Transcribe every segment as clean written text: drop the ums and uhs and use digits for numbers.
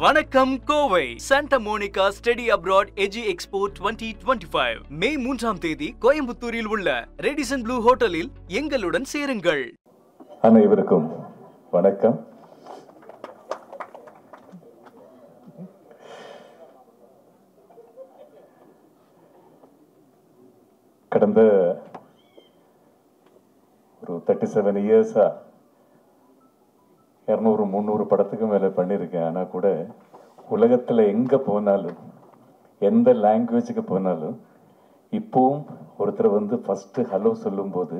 வணக்கம் Kovai Santa Monica study abroad எஜி expo 2025 May 3ஆம் தேதி கோயம்புத்தூரில் உள்ள ரெடிசன் ப்ளூ ஹோட்டலில் எங்களுடன் சேருங்கள். அனைவருக்கும் வணக்கம். கடந்த ஒரு 37 இயர்ஸா 200-300 படத்துக்கு மேலே பண்ணியிருக்கேன். ஆனால் கூட உலகத்தில் எங்கே போனாலும் எந்த லாங்குவேஜுக்கு போனாலும் இப்போவும் ஒருத்தர் வந்து ஃபஸ்ட்டு ஹலோ சொல்லும்போது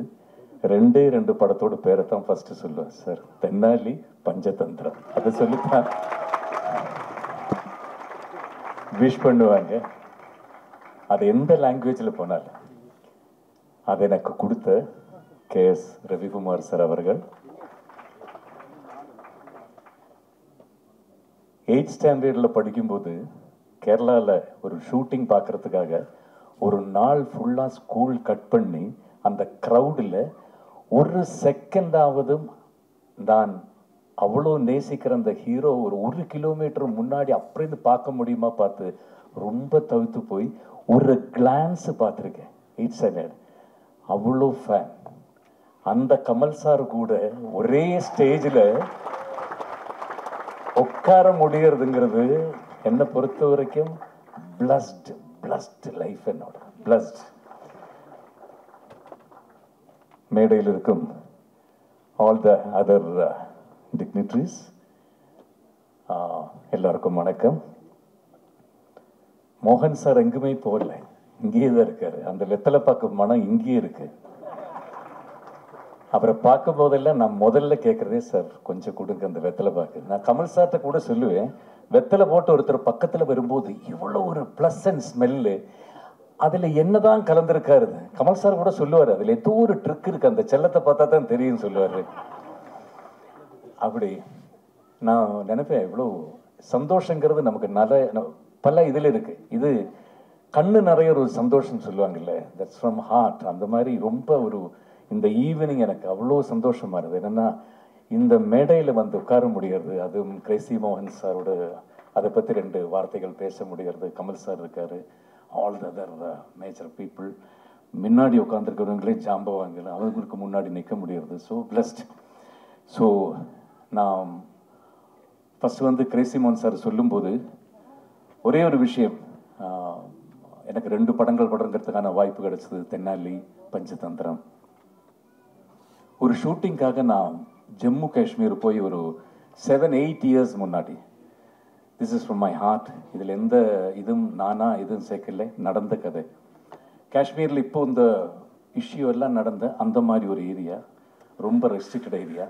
2 படத்தோட பேரை தான் ஃபஸ்ட்டு சொல்லுவேன். சார் தென்னாலி பஞ்சதந்திரம் அதை சொல்லித்தான் விஷ் பண்ணுவாங்க. அது எந்த லாங்குவேஜில் போனாலும் அதை எனக்கு கொடுத்த KS ரவிக்குமார் சார் அவர்கள் 8th ஸ்டாண்டர்டில் படிக்கும்போது கேரளாவில் ஒரு ஷூட்டிங் பார்க்குறதுக்காக ஒரு நாள் ஃபுல்லாக ஸ்கூல் கட் பண்ணி அந்த க்ரௌடில் ஒரு செகண்டாவதும் நான் அவ்வளோ நேசிக்கிற அந்த ஹீரோ ஒரு கிலோமீட்டர் முன்னாடி அப்படின்னு பார்க்க முடியுமா பார்த்து ரொம்ப தவித்து போய் ஒரு கிளான்ஸ் பார்த்துருக்கேன். 8th ஸ்டாண்டர்ட் அவ்வளோ ஃபேன். அந்த கமல் சார் கூட ஒரே ஸ்டேஜில் உட்கார முடியறதுங்கிறது என்னை பொறுத்த வரைக்கும் பிளஸ்ட் லைஃப். என்னோட பிளஸ்ட். மேடையில் இருக்கும் ஆல் த அதர் டிக்னிட்ரிஸ் எல்லாருக்கும் வணக்கம். மோகன் சார் எங்குமே போகல, இங்கேயே தான் இருக்காரு. அந்த வெத்தலை பாக்கு மனம் இங்கேயே இருக்கு. அவரை பார்க்கும் போதெல்லாம் நான் முதல்ல கேட்குறதே சார் கொஞ்சம் கொடுங்க அந்த வெத்தலை பாக்கு. நான் கமல் சார்கிட்ட கூட சொல்லுவேன், வெத்தலை போட்டு ஒருத்தர் பக்கத்தில் வரும்போது இவ்வளோ ஒரு ப்ளசன்ட் ஸ்மெல்லு, அதில் என்னதான் கலந்துருக்காரு. கமல் சார் கூட சொல்லுவார், அதில் ஏதோ ஒரு ட்ரிக் இருக்கு, அந்த செல்லத்தை பார்த்தா தான் தெரியும் சொல்லுவார். அப்படி நான் நினைப்பேன், இவ்வளோ சந்தோஷங்கிறது நமக்கு பல இதில் இருக்கு. இது கண்ணு நிறைய ஒரு சந்தோஷம் சொல்லுவாங்கல்ல, தட்ஸ் ஃப்ரம் ஹார்ட். அந்த மாதிரி ரொம்ப ஒரு இந்த ஈவினிங் எனக்கு அவ்வளோ சந்தோஷமா இருக்குது. என்னென்னா இந்த மேடையில் வந்து உட்கார முடியாது, அதுவும் கிரேசி மோகன் சாரோட அதை பற்றி 2 வார்த்தைகள் பேச முடியாது. கமல் சார் இருக்காரு, all the other major people முன்னாடி உட்காந்துருக்கிறவங்களே ஜாம்பவாங்க, அவங்களுக்கு முன்னாடி நிற்க முடியாது. So blessed. ஸோ நான் ஃபஸ்ட்டு வந்து கிரேசி மோகன் சார் சொல்லும்போது ஒரே ஒரு விஷயம், எனக்கு 2 படங்கள் படங்கிறதுக்கான வாய்ப்பு கிடைச்சது. தென்னாலி பஞ்சதந்திரம். ஒரு ஷூட்டிங்காக நான் ஜம்மு காஷ்மீர் போய் ஒரு 7-8 இயர்ஸ் முன்னாடி. This is from my heart. இதில் எந்த இதுவும் எதுவும் சேர்க்கல, நடந்த கதை. காஷ்மீரில் இப்போ இந்த இஷ்யூ எல்லாம் நடந்த அந்த மாதிரி ஒரு ஏரியா, ரொம்ப ரெஸ்ட்ரிக்டட் ஏரியா.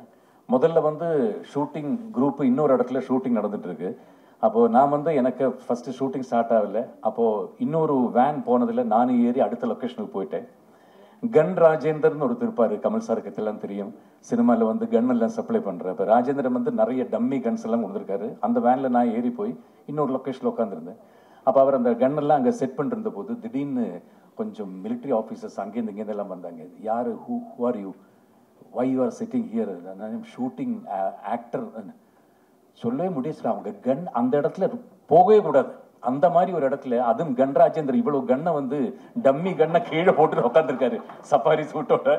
முதல்ல வந்து ஷூட்டிங் குரூப் இன்னொரு இடத்துல ஷூட்டிங் நடந்துகிட்ருக்கு. அப்போது நான் வந்து எனக்கு ஃபஸ்ட்டு ஷூட்டிங் ஸ்டார்ட் ஆகலை. அப்போது இன்னொரு வேன் போனதில் நானும் ஏறி அடுத்த லொக்கேஷனுக்கு போயிட்டேன். கன் ராஜேந்தர்னு ஒருத்தர் இருப்பார், கமல் சாருக்கு எல்லாம் தெரியும், சினிமாவில் வந்து கன் எல்லாம் சப்ளை பண்ணுறேன். இப்போ ராஜேந்திரன் வந்து நிறைய டம்மி கன்ஸ் எல்லாம் கொடுத்துருக்காரு. அந்த வேனில் நான் ஏறி போய் இன்னொரு லொக்கேஷனில் உட்காந்துருந்தேன். அப்போ அவர் அந்த கன்னெல்லாம் அங்கே செட் பண்ணிருந்த போது திடீர்னு கொஞ்சம் மிலிட்ரி ஆஃபீஸர்ஸ் அங்கேருந்து இங்கேருந்து எல்லாம் வந்தாங்க. யார் who are you, why you are sitting here, shooting actor சொல்லவே முடியாது. அவங்க கன் அந்த இடத்துல போகவே கூடாது. அந்த மாதிரி ஒரு இடத்துல, அதுவும் கன் ராஜேந்தர் இவ்வளவு கன்னை வந்து டம்மி கன்னை கீழே போட்டு உட்காந்துருக்காரு சஃபாரி சூட்டோட.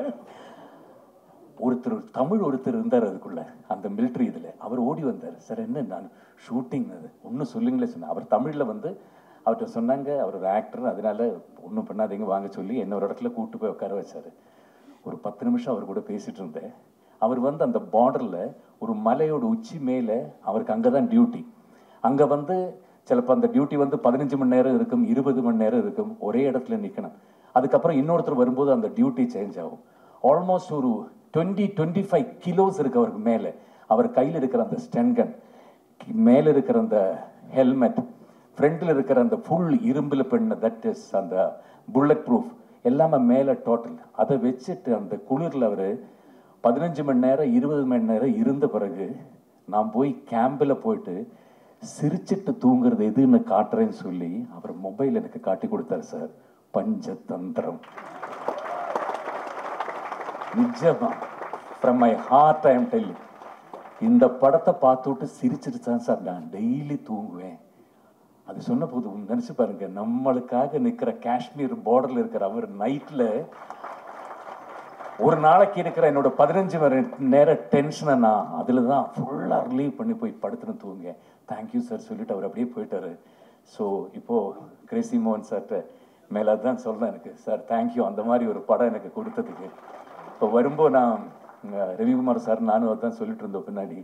தமிழ் ஒருத்தர் இருந்தார் அதுக்குள்ள, அந்த மிலிட்ரி இதில். அவர் ஓடி வந்தார், சார் என்ன நான் ஷூட்டிங் அது ஒன்றும் சொல்லுங்களே சொன்னேன். அவர் தமிழில் வந்து அவர்கிட்ட சொன்னாங்க, அவர் ஒரு ஆக்டர், அதனால ஒன்றும் பண்ணாதீங்க வாங்க சொல்லி என்ன ஒரு இடத்துல கூப்பிட்டு போய் உட்கார வச்சார். ஒரு 10 நிமிஷம் அவர் கூட பேசிகிட்டு இருந்தேன். அவர் வந்து அந்த பார்டரில் ஒரு மலையோட உச்சி மேலே, அவருக்கு அங்கே தான் டியூட்டி. அங்கே வந்து சிலப்போ அந்த டியூட்டி வந்து 15 மணி நேரம் இருக்கும், 20 மணி நேரம் இருக்கும், ஒரே இடத்துல நிற்கணும். அதுக்கப்புறம் இன்னொருத்தர் வரும்போது அந்த டியூட்டி சேஞ்ச் ஆகும். ஆல்மோஸ்ட் ஒரு 20-25 கிலோஸ் இருக்கு அவருக்கு மேலே. அவர் கையில் இருக்கிற அந்த ஸ்டென்கன், மேலே இருக்கிற அந்த ஹெல்மெட், ஃப்ரண்டில் இருக்கிற அந்த ஃபுல் இரும்பில் பண்ண தட் இஸ் அந்த புல்லட் ப்ரூஃப் எல்லாமே மேலே டோட்டல். அதை வச்சுட்டு அந்த குளிரில் அவர் 15 மணி நேரம் 20 மணி நேரம் இருந்த பிறகு நான் போய் கேம்பில் போயிட்டு சிரிச்சிட்டு தூங்குறது எதுன்னு காட்டுறேன்னு சொல்லி அவர் மொபைல் எனக்கு காட்டி கொடுத்தாரு. சார் பஞ்சதந்திரம் நிஜமா, from my heart I am telling. இந்த படத்தை பார்த்துட்டு சிரிச்சிட்டு தான் சார் நான் டெய்லி தூங்குவேன். அது சொன்ன போது நினைச்சு பாருங்க, நம்மளுக்காக நிற்கிற காஷ்மீர் பார்டர்ல இருக்கிற அவர் நைட்ல ஒரு நாளைக்கு இருக்கிற என்னோட 15 நேர டென்ஷனை நான் அதில் தான் ஃபுல்லாக ரிலீவ் பண்ணி போய் படுத்துன்னு தூங்க. தேங்க்யூ சார் சொல்லிட்டு அவர் அப்படியே போயிட்டாரு. ஸோ இப்போது கிரேசி மோகன் சார்கிட்ட மேலே அதுதான் சொல்கிறேன் எனக்கு, சார் தேங்க்யூ அந்த மாதிரி ஒரு படம் எனக்கு கொடுத்ததுக்கு. இப்போ வரும்போது நான் ரவிக்குமார் சார் நானும் அதான் சொல்லிட்டு இருந்தோம், பின்னாடி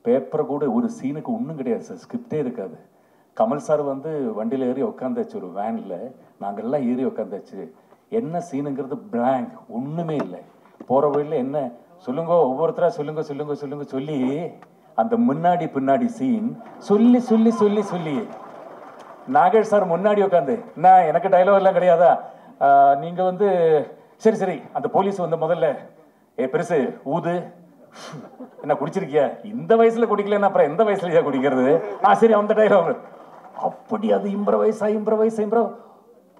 பேப்பரை கூட ஒரு சீனுக்கு ஒன்றும் கிடையாது சார், ஸ்கிரிப்டே இருக்காது. கமல் சார் வந்து வண்டியில் ஏறி உட்காந்தாச்சு ஒரு வேனில், நாங்கள்லாம் ஏறி உட்காந்தாச்சு. என்ன சீனுங்கிறது பிளாங்க், ஒன்றுமே இல்லை. போகிற வழியில் என்ன சொல்லுங்க, ஒவ்வொருத்தரா சொல்லுங்க சொல்லுங்க சொல்லுங்க சொல்லி அந்த முன்னாடி பின்னாடி சீன் சொல்லி சொல்லி சொல்லி சொல்லி நாகேஷ் சார் முன்னாடி உட்காந்து, நான் எனக்கு டைலாக் எல்லாம் கிடையாதா, நீங்கள் வந்து சரி சரி அந்த போலீஸ் வந்து முதல்ல பெருசு ஊது, என்ன குடிச்சிருக்கியா, இந்த வயசுல குடிக்கலன்னா அப்புறம் எந்த வயசுலயா குடிக்கிறது, சரி அந்த டைலாக். அப்படி அது இம்ப்ரவைஸ்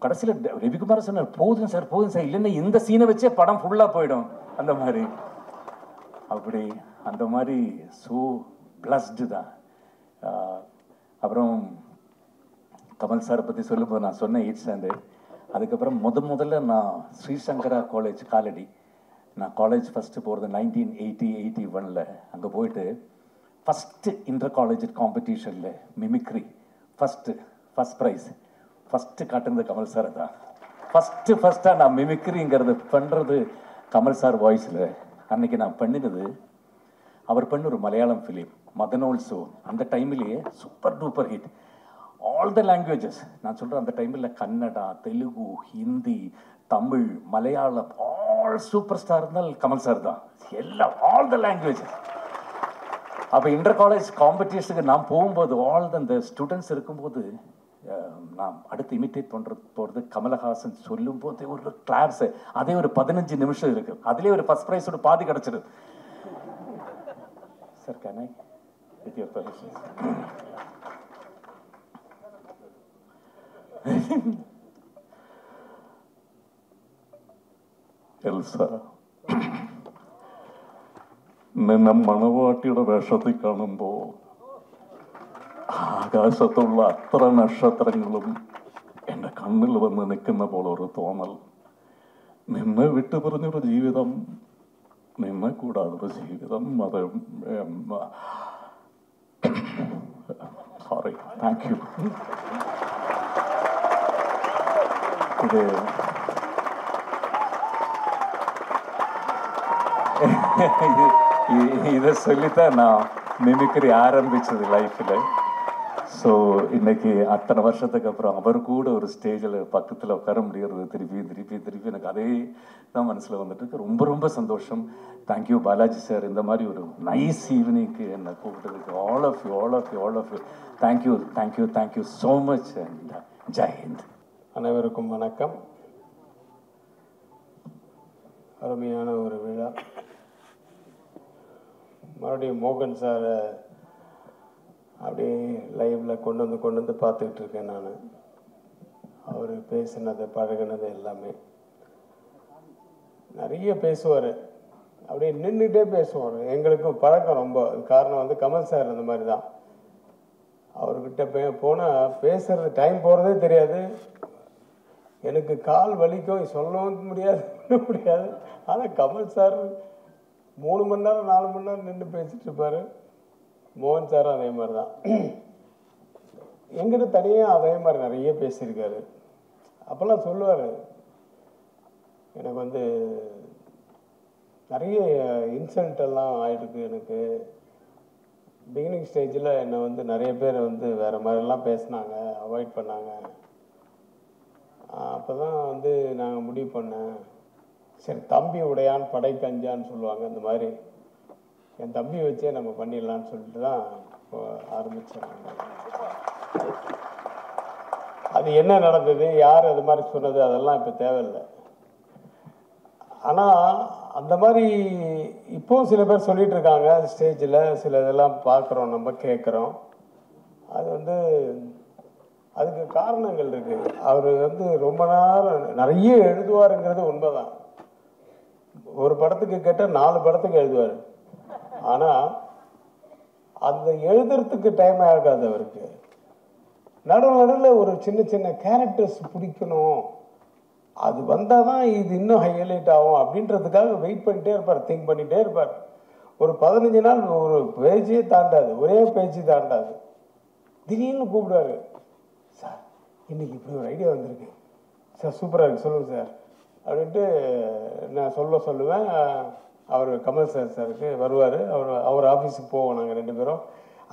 கடைசியில் ரவிக்குமார் சொன்னார், போதும் சார் இல்லைன்னா இந்த சீனை வச்சே படம் ஃபுல்லாக போயிடும் அந்த மாதிரி. அப்படி அந்த மாதிரி ஸோ பிளஸ்டு தான். அப்புறம் கமல் சாரை பற்றி சொல்லும்போது நான் சொன்னேன் 8th ஸ்டாண்டர்ட். அதுக்கப்புறம் முதல்ல நான் ஸ்ரீசங்கரா காலேஜ் காலடி, நான் காலேஜ் ஃபஸ்ட்டு போகிறது 1981. அங்கே போயிட்டு ஃபஸ்ட்டு இன்டர் காலேஜ் காம்படிஷனில் மிமிக்ரி ஃபஸ்ட் ப்ரைஸ் ஃபஸ்ட்டு காட்டுறது கமல் சார் தான். ஃபஸ்ட்டாக நான் மிமிக்ரிங்கிறது பண்ணுறது கமல் சார் வாய்ஸில். அன்றைக்கி நான் பண்ணினது அவர் பண்ண ஒரு மலையாளம் ஃபிலிம் மதனோல்சோ, அந்த டைம்லேயே super duper hit. All the languages நான் சொல்கிறேன், அந்த டைமில் Kannada, Telugu, Hindi, Tamil, Malayalam all super star இருந்தால் கமல் சார் தான். எல்லாம் ஆல் த லாங்குவேஜஸ். அப்போ இன்டர் காலேஜ் காம்படிஷனுக்கு நான் போகும்போது அந்த ஸ்டூடெண்ட்ஸ் இருக்கும்போது நான் அடுத்து இமிட்டேட் போகிறது கமலஹாசன் சொல்லும் போது ஒரு கிளாப்ஸ், அதே ஒரு 15 நிமிஷம் இருக்கு, அதுலேயே ஒரு ஃபர்ஸ்ட் ப்ரைஸோட பாதி கிடச்சிடு. Sir can I with your permission? Elsa നിന്നെ മണവാട്ടിയുടെ വേഷത്തിൽ കാണുമ്പോൾ ആകാശത്തുള്ള അത്ര നക്ഷത്രങ്ങളും എൻ്റെ കണ്ണിൽ വന്ന് നിൽക്കുന്ന പോലെ ഒരു തോന്നൽ. നിന്നെ വിട്ടു പറഞ്ഞൊരു ജീവിതം, നിന്നെ കൂടാതൊരു ജീവിതം, അത് സോറി, താങ്ക് യു. இதை சொல்லித்தான் நான் மிமிக்ரி ஆரம்பிச்சது லைஃப்பில். ஸோ இன்னைக்கு அத்தனை வருஷத்துக்கு அப்புறம் அவர் கூட ஒரு ஸ்டேஜில் பக்கத்தில் உட்கார முடிகிறது திருப்பி எனக்கு அதே தான் மனசில் வந்துட்டு இருக்கு. ரொம்ப சந்தோஷம். தேங்க்யூ பாலாஜி சார், இந்த மாதிரி ஒரு நைஸ் ஈவினிங்க்கு என்னை கூப்பிட்டதுக்கு. All of you thank you so much and Jai Hind. அனைவருக்கும் வணக்கம். அருமையான ஒரு விழா. மறுபடியும் மோகன் சாரை அப்படியே லைவில் கொண்டு வந்து பார்த்துக்கிட்டு இருக்கேன் நான். அவர் பேசினது பழகினது எல்லாமே நிறைய பேசுவார், அப்படியே நின்றுட்டே பேசுவார். எங்களுக்கும் பழக்கம் ரொம்ப. காரணம் வந்து கமல் சார் அந்த மாதிரி தான். அவர்கிட்ட போனால் பேசுறது டைம் போகிறதே தெரியாது. எனக்கு கால் வலிக்கும், சொல்லவும் முடியாது. ஆனால் கமல் சார் 3 மணி நேரம் 4 மணி நேரம் நின்று பேசிட்டு இருப்பார். மோகன் சாரும் அதே மாதிரி தான். எங்கிட்ட தனியாக அதே மாதிரி நிறைய பேசியிருக்காரு. அப்போல்லாம் சொல்லுவார், எனக்கு வந்து நிறைய இன்சல்ட் எல்லாம் ஆகிருக்கு. எனக்கு பிகினிங் ஸ்டேஜில் என்னை வந்து நிறைய பேர் வந்து வேறு மாதிரிலாம் பேசினாங்க, அவாய்ட் பண்ணாங்க. அப்போ தான் வந்து நாங்கள் முடிவு பண்ணேன், சரி தம்பி உடையான் படை கஞ்சான்னு சொல்லுவாங்க, இந்த மாதிரி என் தம்பி வச்சே நம்ம பண்ணிடலான்னு சொல்லிட்டு தான் இப்போ ஆரம்பித்தேன். அது என்ன நடந்தது, யார் அது மாதிரி சொன்னது, அதெல்லாம் இப்போ தேவையில்லை. ஆனால் அந்த மாதிரி இப்போவும் சில பேர் சொல்லிகிட்டு இருக்காங்க ஸ்டேஜில். சில இதெல்லாம் பார்க்குறோம், நம்ம கேட்குறோம். அது வந்து அதுக்கு காரணங்கள் இருக்குது. அவர் வந்து ரொம்ப நேரம் நிறைய எழுதுவாருங்கிறது உண்மைதான். ஒரு படத்துக்கு கேட்டால் 4 படத்துக்கு எழுதுவார். ஆனால் அந்த எழுதுறதுக்கு டைம் ஆகாது அவருக்கு. நடுவில் ஒரு சின்ன சின்ன கேரக்டர்ஸ் பிடிக்கணும், அது வந்தால் தான் இது இன்னும் ஹைலைட் ஆகும் அப்படின்றதுக்காக வெயிட் பண்ணிட்டே இருப்பார், திங்க் பண்ணிகிட்டே இருப்பார். ஒரு 15 நாள் ஒரு பேஜே தாண்டாது, ஒரே பேஜ் தாண்டாது. திடீர்னு கூப்பிடுவாரு, சார் இன்னைக்கு இப்படி ஒரு ஐடியா வந்திருக்கு சார், சூப்பராக இருக்குது சொல்லுங்கள் சார் அப்படின்ட்டு நான் சொல்லுவேன். அவர் கமல் சாருக்கு வருவார், அவர் ஆஃபீஸுக்கு போவோம் நாங்கள் 2 பேரும்.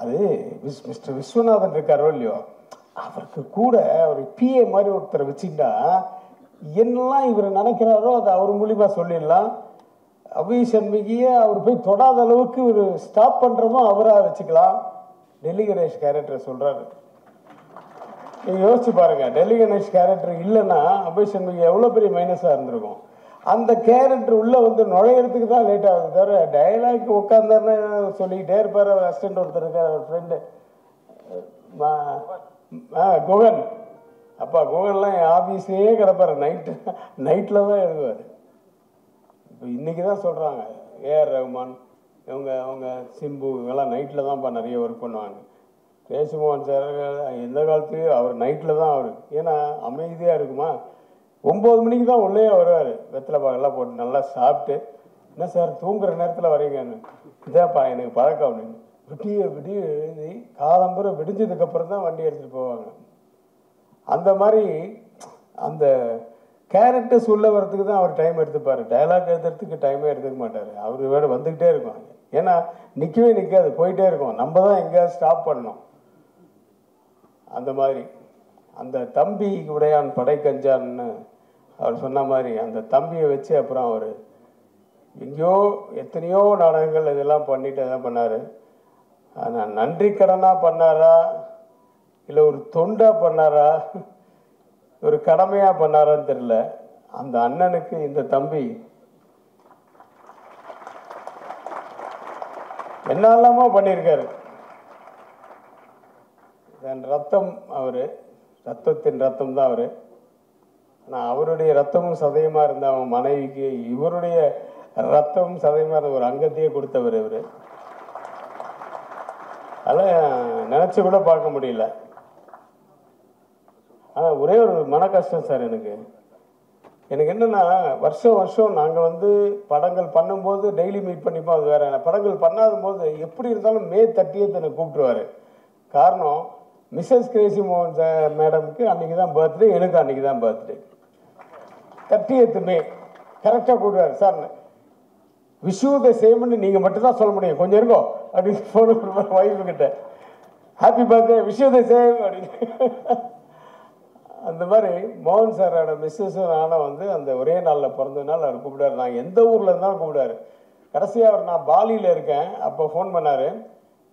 அது மிஸ்டர் விஸ்வநாதன் இருக்காரோ இல்லையோ, அவருக்கு கூட ஒரு பிஏ மாதிரி ஒருத்தரை வச்சுக்கிட்டா என்னெல்லாம் இவர் நினைக்கிறாரோ அதை அவர் மூலிமா சொல்லிடலாம். அபி சண்முகியை அவர் போய் தொடாத அளவுக்கு ஒரு ஸ்டாப் பண்ணுறதும் அவராக வச்சுக்கலாம். டெல்லி கணேஷ் கேரக்டர் சொல்கிறாரு, நீங்கள் யோசிச்சு பாருங்க, டெல்லி கணேஷ் கேரக்டர் இல்லைன்னா அபி சண்முகி எவ்வளோ பெரிய மைனஸாக இருந்திருக்கும். அந்த கேரக்டர் உள்ளே வந்து நுழையிறதுக்கு தான் லேட் ஆகுது தவிர டைலாக் உட்காந்தாருன்னு சொல்லிக்கிட்டே இருப்பார். அவர் அசிஸ்டன்ட் ஒருத்தர் இருக்கார், அவர் ஃப்ரெண்டு குகன். அப்பா குகன்லாம் என் ஆஃபீஸ்லேயே கிடப்பார், நைட்டில் தான் எழுதுவார். இப்போ இன்றைக்கி தான் சொல்கிறாங்க ஏஆர் ரஹ்மான் அவங்க சிம்பு இவங்கெல்லாம் நைட்டில் தான்ப்பா நிறைய ஒர்க் பண்ணுவாங்க. தேசமோகன் சார் எந்த காலத்துலேயும் அவர் நைட்டில் தான் அவர், ஏன்னா அமைதியாக இருக்குமா. 9 மணிக்கு தான் உள்ளே வருவார், வெத்தலை பாகெல்லாம் போட்டு நல்லா சாப்பிட்டு, என்ன சார் தூங்குற நேரத்தில் வரீங்கன்னு, இதான்ப்பா எனக்கு பழக்கம் அப்படின்னு. விடிய எழுதி காலம்புரை விடிஞ்சதுக்கப்புறம் தான் வண்டி எடுத்துகிட்டு போவாங்க. அந்த மாதிரி அந்த கேரக்டர்ஸ் உள்ள வரத்துக்கு தான் அவர் டைம் எடுத்துப்பார், டைலாக் எழுதுறதுக்கு டைமே எடுத்துக்க மாட்டார். அவர் வேறு வந்துக்கிட்டே இருக்கும், ஏன்னா நிற்கவே நிற்காது, போயிட்டே இருக்கும். நம்ம தான் எங்கேயாவது ஸ்டாப் பண்ணணும். அந்த மாதிரி அந்த தம்பி உடையான் படைக்கஞ்சான்னு அவர் சொன்ன மாதிரி அந்த தம்பியை வச்சு அப்புறம் அவர் எங்கேயோ எத்தனையோ நாடகங்கள் இதெல்லாம் பண்ணிட்டு எதாவது பண்ணார். ஆனால் நன்றி கடனாக பண்ணாரா இல்லை ஒரு தொண்டாக பண்ணாரா ஒரு கடமையாக பண்ணாரான்னு தெரியல. அந்த அண்ணனுக்கு இந்த தம்பி என்னெல்லாமோ பண்ணியிருக்காரு. என் ரத்தம் அவர், ரத்தத்தின் ரத்தம் தான் அவர். ஆனால் அவருடைய ரத்தமும் சதயமாக இருந்த அவன் மனைவிக்கு இவருடைய ரத்தமும் சதயமாக இருந்த ஒரு அங்கத்தையே கொடுத்தவர் இவர். அதெல்லாம் நினச்சி கூட பார்க்க முடியல. ஆனால் ஒரே ஒரு மன கஷ்டம் சார் எனக்கு என்னென்னா, வருஷம் நாங்கள் வந்து படங்கள் பண்ணும்போது டெய்லி மீட் பண்ணிப்போம், அது வேறு. படங்கள் பண்ணாத போது எப்படி இருந்தாலும் மே 30th என்னை கூப்பிட்டுருவார். காரணம், மிஸ்ஸஸ் கிரேசி மோகன் மேடமுக்கு அன்றைக்கி தான் பர்த்டே, எனக்கு அன்றைக்கி தான் பர்த்டே. 30th மே கரெக்டாக கூப்பிடுவார். சார் விஷ் யூ த சேம்னு நீங்கள் மட்டும்தான் சொல்ல முடியும், கொஞ்சம் இருக்கோ அப்படின்னு ஃபோன் கொடுப்பார் ஒய்ஃபுக்கிட்ட. Happy birthday, wish you the same அப்படின்னு. அந்த மாதிரி மோகன் சாரோட மிஸ்ஸஸும் நானும் வந்து அந்த ஒரே நாளில் பிறந்ததுனால அவர் கூப்பிடாரு. நான் எந்த ஊரில் இருந்தாலும் கூப்பிடாரு. கடைசியாக அவர் நான் பாலியில் இருக்கேன், அப்போ ஃபோன் பண்ணார்.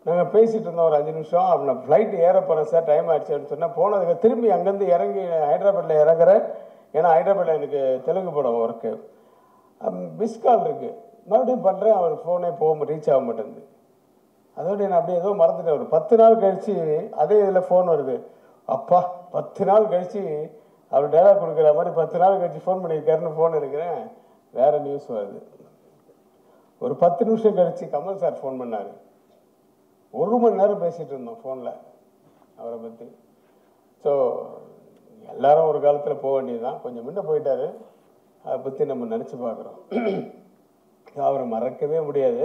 நாங்கள் பேசிகிட்டு இருந்தோம் ஒரு 5 நிமிஷம். அப்போ நான் ஃப்ளைட் ஏற போகிறேன் சார், டைம் ஆகிடுச்சு அப்படின்னு சொன்னேன். போனதுக்கு திரும்பி அங்கேருந்து இறங்கி ஹைதராபாத்தில் இறங்குறேன். ஏன்னா ஹைதராபாத்தில் எனக்கு தெலுங்கு படம் ஒர்க்கு, மிஸ் கால் இருக்குது. மறுபடியும் பண்ணுறேன், அவர் ஃபோனே ரீச் ஆக மாட்டேங்குது. அதோட நான் அப்படியே ஏதோ மறந்துட்டேன். ஒரு 10 நாள் கழித்து அதே இதில் ஃபோன் வருது. அப்பா 10 நாள் கழித்து அவர் டைலாக் கொடுக்குற மாதிரி 10 நாள் கழித்து ஃபோன் பண்ணியிருக்காருன்னு ஃபோன் எடுக்கிறேன். வேறு நியூஸ் வருது. ஒரு 10 நிமிஷம் கழித்து கமல் சார் ஃபோன் பண்ணார். 1 மணி நேரம் பேசிகிட்டு இருந்தோம் ஃபோனில் அவரை பற்றி. ஸோ எல்லாரும் ஒரு காலத்தில் போக வேண்டியது தான். கொஞ்சம் முன்ன போயிட்டார், அதை பற்றி நம்ம நினச்சி பார்க்குறோம். அவரை மறக்கவே முடியாது.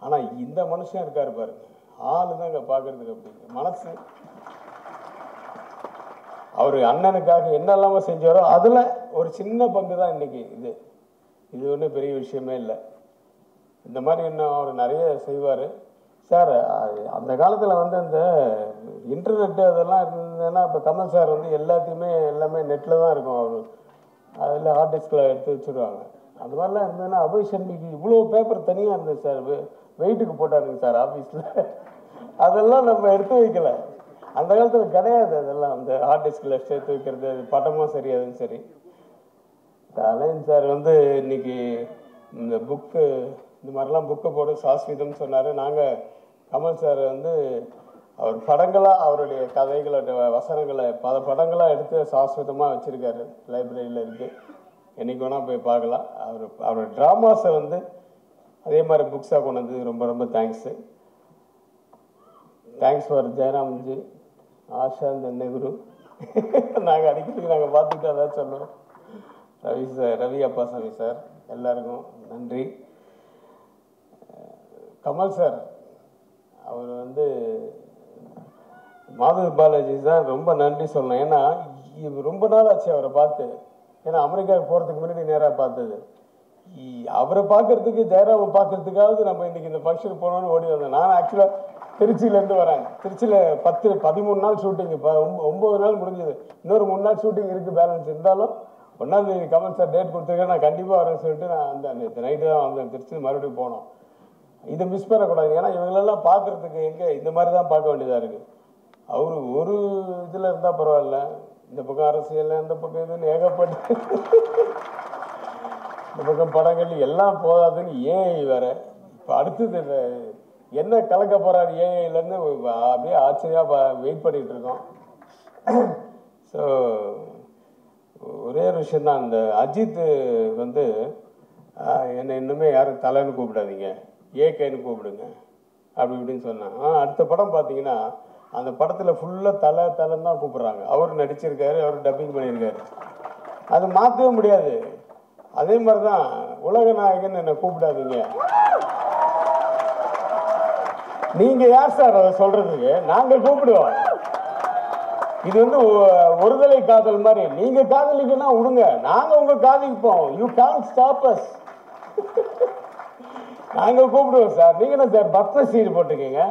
ஆனால் இந்த மனுஷன் இருக்கார் பாருங்க, ஆள் தாங்க பார்க்குறதுக்கு அப்படிங்க மனசு. அவர் அண்ணனுக்காக என்னெல்லாமோ செஞ்சாரோ அதில் ஒரு சின்ன பங்கு தான் இன்றைக்கி. இது ஒன்றும் பெரிய விஷயமே இல்லை. இந்த மாதிரி இன்னும் அவர் நிறைய செய்வார் சார். அந்த காலத்தில் வந்து இந்த இன்டர்நெட்டு அதெல்லாம் இருந்ததுன்னா, இப்போ கமல் சார் வந்து எல்லாமே நெட்டில் தான் இருக்கும். அவர் அதில் ஹார்ட் டிஸ்கில் எடுத்து வச்சுருவாங்க. அந்த மாதிரிலாம் இருந்ததுன்னா அபய் சண்முகி இவ்வளோ பேப்பர் தனியாக இருந்தது சார், வெயிட்டுக்கு போட்டாருங்க சார் ஆஃபீஸில். அதெல்லாம் நம்ம எடுத்து வைக்கல, அந்த காலத்தில் கிடையாது. அதெல்லாம் அந்த ஹார்ட் டிஸ்கில் சேர்த்து வைக்கிறது, படமும் சரி அதுவும் சரி. அலைன் சார் வந்து இன்னைக்கு இந்த புக்கு இந்த மாதிரிலாம் புக்கை போட்டு சாஸ்வீதம்னு சொன்னார். நாங்கள் கமல் சார் வந்து அவர் படங்களாக அவருடைய கதைகளோட வசனங்களை பல படங்களாக எடுத்து சாஸ்வதமாக வச்சுருக்காரு, லைப்ரரியில் இருக்குது. என்றைக்கு வேணால் போய் பார்க்கலாம். அவரோட ட்ராமாஸை வந்து அதே மாதிரி புக்ஸாக கொண்டு வந்து ரொம்ப ரொம்ப thanks. Thanks for Jayaramji, Ashant Nehru. நாங்கள் அடிக்கடி நாங்கள் பார்த்துக்கிட்டு அதான் சொல்லுவோம். ரவி சார், ரவி அப்பாசாமி சார், எல்லாருக்கும் நன்றி. கமல் சார் அவர் வந்து மாதவி பாலாஜி சார் ரொம்ப நன்றி சொல்லணும். ஏன்னா ரொம்ப நாள் ஆச்சு அவரை பார்த்து. ஏன்னா அமெரிக்காவுக்கு போகிறதுக்கு முன்னாடி நேராக பார்த்தது. அவரை பார்க்கறதுக்கு, ஜெயராமை பார்க்கறதுக்காவது நம்ம இன்னைக்கு இந்த ஃபங்க்ஷன் போனோன்னு ஓடி வந்தேன். நான் ஆக்சுவலாக திருச்சியிலேருந்து வரேன். திருச்சியில் 13 நாள் ஷூட்டிங், 9 நாள் முடிஞ்சது. இன்னொரு 3 நாள் ஷூட்டிங் இருக்குது பேலன்ஸ். இருந்தாலும் 1ஆம் தேதி கமல் சார் டேட் கொடுத்துருக்கேன், நான் கண்டிப்பாக வரேன்னு சொல்லிட்டு நான் அந்த நைட்டு தான் வந்தேன். திருச்சி மறுபடியும் போனோம். இதை மிஸ் பண்ணக்கூடாது. ஏன்னா இவங்களெல்லாம் பார்க்கறதுக்கு எங்கே இந்த மாதிரி தான் பார்க்க வேண்டியதாக இருக்குது. அவர் ஒரு இதில் இருந்தால் பரவாயில்ல, இந்த பக்கம் அரசியல், இந்த பக்கம் இதுன்னு ஏகப்பட்டு, இந்த பக்கம் படங்கள் எல்லாம் போதாதுன்னு ஏஐ வேற. இப்போ அடுத்தது என்ன கலக்க போகிறார் ஏஐலன்னு அப்படியே ஆச்சரியமாக வெயிட் பண்ணிகிட்டு இருக்கோம். ஸோ ஒரே ஒரு விஷயந்தான், அந்த அஜித் வந்து என்னை இன்னுமே யாரும் தலைன்னு கூப்பிடாதீங்க, ஏகேன்னு கூப்பிடுங்க அப்படி இப்படின்னு சொன்னான். அடுத்த படம் பார்த்தீங்கன்னா அந்த படத்தில் ஃபுல்லாக தலைன்னு தான் கூப்பிட்றாங்க. அவர் நடிச்சிருக்காரு, அவர் டப்பிங் பண்ணியிருக்காரு. அது மாற்றவே முடியாது. அதே மாதிரி தான் உலக நாயகன் என்னை கூப்பிடாதீங்க. நீங்கள் யார் சார் அதை சொல்கிறதுக்கு? நாங்கள் கூப்பிடுவோம். இது வந்து ஒருதலை காதல் மாதிரி. நீங்கள் காதலிக்கன்னா விடுங்க, நாங்கள் உங்கள் காதலிப்போம். You can't stop us. நாங்கள் கூப்பிடுவோம் சார். நீங்கள் என்ன சார் பத்மஸ்ரீ போட்டிருக்கீங்க?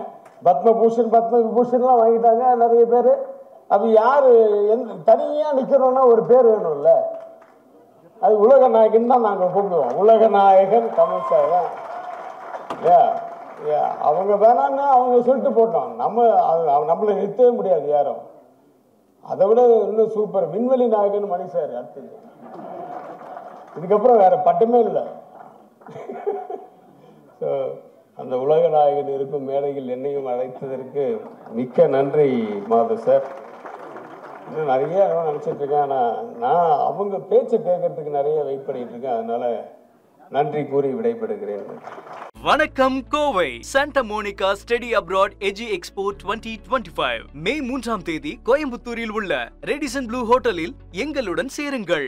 பத்மபூஷன்லாம் வாங்கிட்டாங்க நிறைய பேர். அப்போ யார் தனியாக நிற்கிறோன்னா ஒரு பேர் வேணும்ல. அது உலக நாயகன் தான் நாங்கள் கூப்பிடுவோம். உலக நாயகன் கமல் சார் தான். அவங்க வேணான்னு அவங்க சொல்லிட்டு போட்டோம். நம்மளை நிறுத்தவே முடியாது யாரும். அதை விட இன்னும் சூப்பர் விண்வெளி நாயகன் மணி சார். அடுத்தது இதுக்கப்புறம் வேற பட்டமே இல்லை. ஸோ அந்த உலக நாயகன் இருக்கும் மேடையில் என்னையும் அழைத்ததற்கு மிக்க நன்றி மாதவ் சார். இன்னும் நிறைய நினச்சிட்டு இருக்கேன். ஆனால் நான் அவங்க பேச்சை கேட்கறதுக்கு நிறைய வெயிட் பண்ணிட்டு இருக்கேன். அதனால நன்றி கூறி விடைபெறுகிறேன். வணக்கம் Kovai. Santa Monica study abroad எஜி எக்ஸ்போ 2025 மே 3ஆம் தேதி கோயம்புத்தூரில் உள்ள ரெடிசன் ப்ளூ ஹோட்டலில் எங்களுடன் சேருங்கள்.